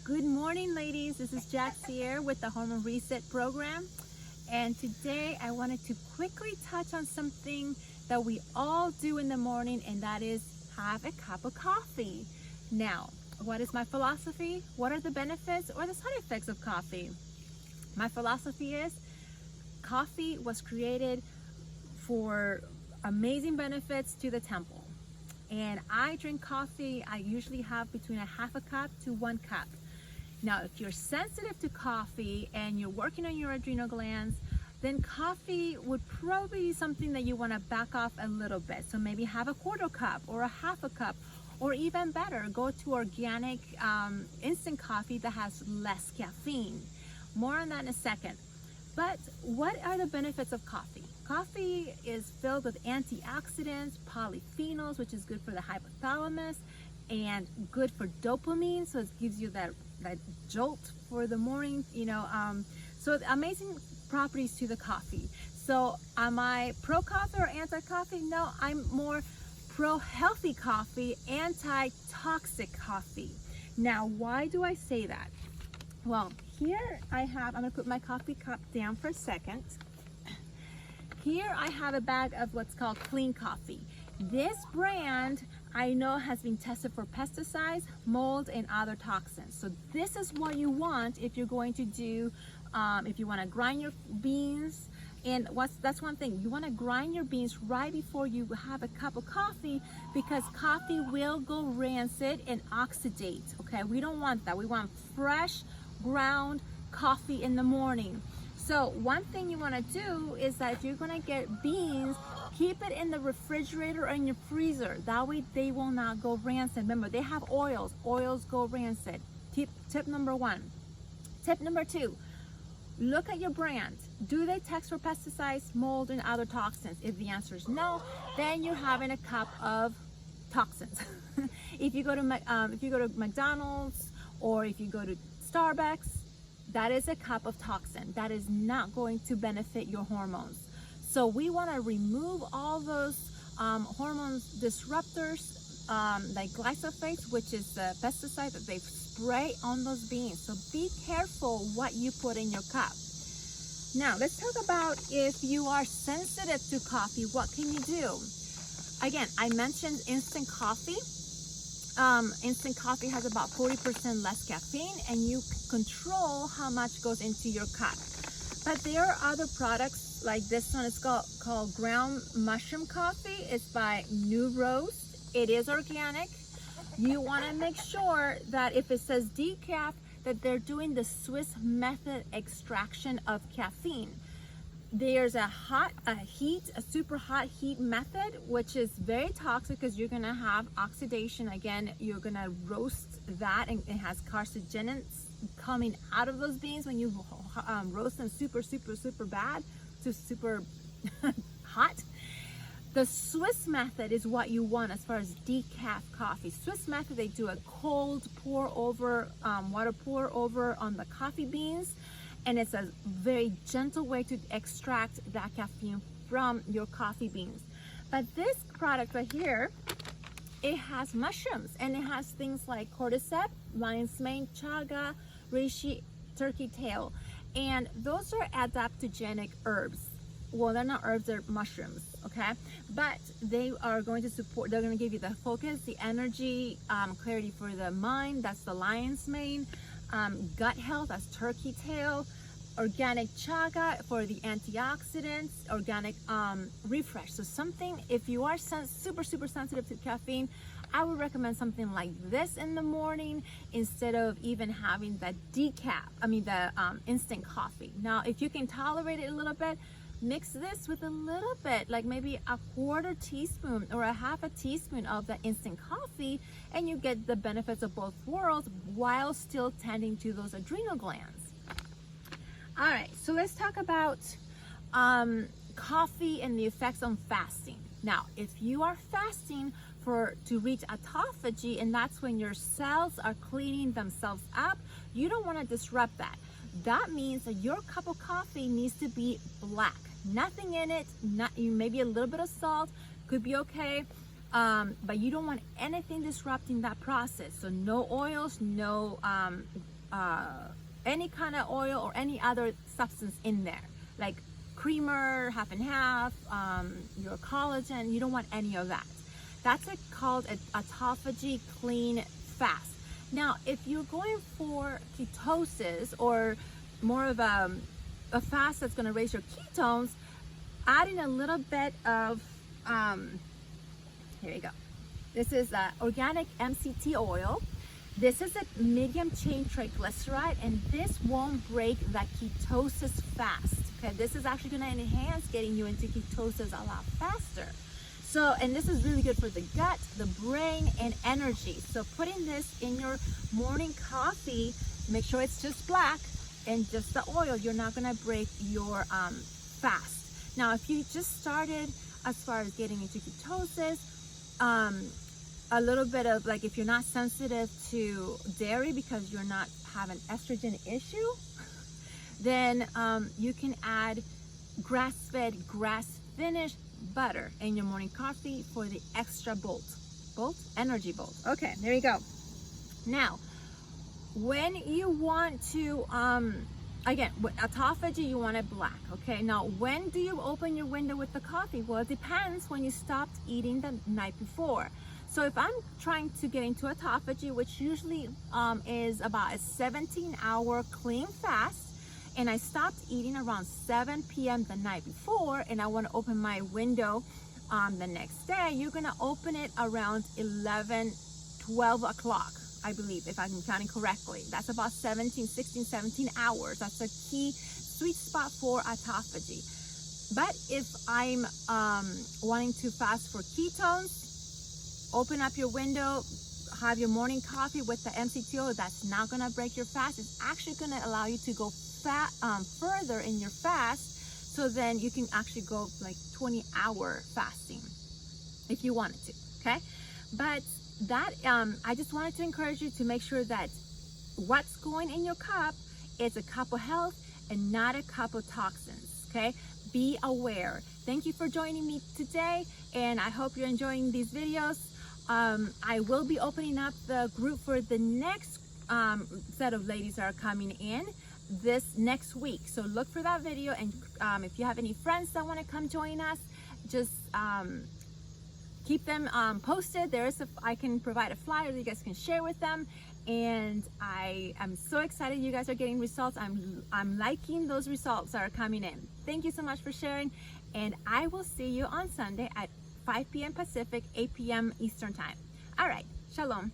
Good morning, ladies. This is Jax here with the Hormone Reset program. And today I wanted to quickly touch on something that we all do in the morning, and that is have a cup of coffee. Now, what is my philosophy? What are the benefits or the side effects of coffee? My philosophy is coffee was created for amazing benefits to the temple. And I drink coffee, I usually have between a half a cup to 1 cup. Now, if you're sensitive to coffee and you're working on your adrenal glands, then coffee would probably be something that you want to back off a little bit. So maybe have a 1/4 cup or a half a cup, or even better, go to organic instant coffee that has less caffeine. More on that in a second. But what are the benefits of coffee? Coffee is filled with antioxidants, polyphenols, which is good for the hypothalamus, and good for dopamine, so it gives you that jolt for the morning, so amazing properties to the coffee. So am I pro coffee or anti coffee? No, I'm more pro healthy coffee, anti toxic coffee. Now, why do I say that? Well, here I'm gonna put my coffee cup down for a second. Here I have a bag of what's called clean coffee. This brand I know has been tested for pesticides, mold, and other toxins. So this is what you want if you're going to do, if you want to grind your beans. And that's one thing, you want to grind your beans right before you have a cup of coffee, because coffee will go rancid and oxidate. Okay, we don't want that. We want fresh ground coffee in the morning. So one thing you want to do is that if you're going to get beans, keep it in the refrigerator or in your freezer. That way they will not go rancid. Remember, they have oils. Oils go rancid. Tip number 1. Tip number 2, look at your brand. Do they test for pesticides, mold, and other toxins? If the answer is no, then you're having a cup of toxins. If you go to McDonald's or if you go to Starbucks, that is a cup of toxin. That is not going to benefit your hormones. So we want to remove all those hormone disruptors, like glyphosate, which is the pesticide that they spray on those beans. So be careful what you put in your cup. Now, let's talk about if you are sensitive to coffee, what can you do? Again, I mentioned instant coffee. Instant coffee has about 40% less caffeine, and you control how much goes into your cup. But there are other products, like this one is called ground mushroom coffee. It's by New Roast. It is organic. You want to make sure that if it says decaf, that they're doing the Swiss method extraction of caffeine. There's a super hot heat method, which is very toxic because you're gonna have oxidation. Again, you're gonna roast that, and it has carcinogens coming out of those beans when you roast them super bad to super hot. The Swiss method is what you want as far as decaf coffee. Swiss method, they do a cold pour over, water pour over on the coffee beans, and it's a very gentle way to extract that caffeine from your coffee beans. But this product right here, it has mushrooms, and it has things like cordyceps, lion's mane, chaga, reishi, turkey tail, and those are adaptogenic herbs. Well, they're not herbs, they're mushrooms, okay? But they are going to support, they're going to give you the focus, the energy, clarity for the mind, that's the lion's mane, gut health, that's turkey tail, organic chaga for the antioxidants, organic refresh. So something, if you are super sensitive to caffeine, I would recommend something like this in the morning instead of even having the instant coffee. Now, if you can tolerate it a little bit, mix this with a little bit, like maybe a 1/4 teaspoon or a 1/2 teaspoon of the instant coffee, and you get the benefits of both worlds while still tending to those adrenal glands. All right, so let's talk about coffee and the effects on fasting. Now, if you are fasting to reach autophagy, and that's when your cells are cleaning themselves up, you don't want to disrupt that. That means that your cup of coffee needs to be black. Nothing in it, maybe a little bit of salt, could be okay. But you don't want anything disrupting that process. So no oils, no any kind of oil or any other substance in there, like creamer, half and half, your collagen. You don't want any of that. That's called an autophagy clean fast. Now, if you're going for ketosis or more of a fast that's going to raise your ketones, adding a little bit of, here you go. This is organic MCT oil. This is a medium chain triglyceride, and this won't break that ketosis fast. Okay, this is actually going to enhance getting you into ketosis a lot faster. So, and this is really good for the gut, the brain, and energy. So putting this in your morning coffee, make sure it's just black and just the oil. You're not gonna break your fast. Now, if you just started as far as getting into ketosis, a little bit of, like, if you're not sensitive to dairy because you're not having estrogen issue, then you can add grass-fed, grass-finished butter in your morning coffee for the extra energy bolt. Okay, there you go. Now, when you want to again, with autophagy, you want it black. Okay, now when do you open your window with the coffee? Well, it depends when you stopped eating the night before. So if I'm trying to get into autophagy, which usually is about a 17-hour clean fast, and I stopped eating around 7 p.m. the night before, and I want to open my window the next day, you're going to open it around 12 o'clock, I believe, if I'm counting correctly. That's about 17 hours. That's a key sweet spot for autophagy. But if I'm wanting to fast for ketones, open up your window, have your morning coffee with the MCT oil. That's not going to break your fast. It's actually going to allow you to go further in your fast, so then you can actually go like 20-hour fasting if you wanted to. Okay, but that I just wanted to encourage you to make sure that what's going in your cup is a cup of health and not a cup of toxins. Okay, be aware. Thank you for joining me today, and I hope you're enjoying these videos. I will be opening up the group for the next set of ladies that are coming in this next week. So look for that video, and if you have any friends that want to come join us, just keep them posted. I can provide a flyer that you guys can share with them, and I am so excited you guys are getting results. I'm liking those results that are coming in. Thank you so much for sharing, and I will see you on Sunday at 5 p.m. Pacific, 8 p.m. Eastern time. All right, shalom.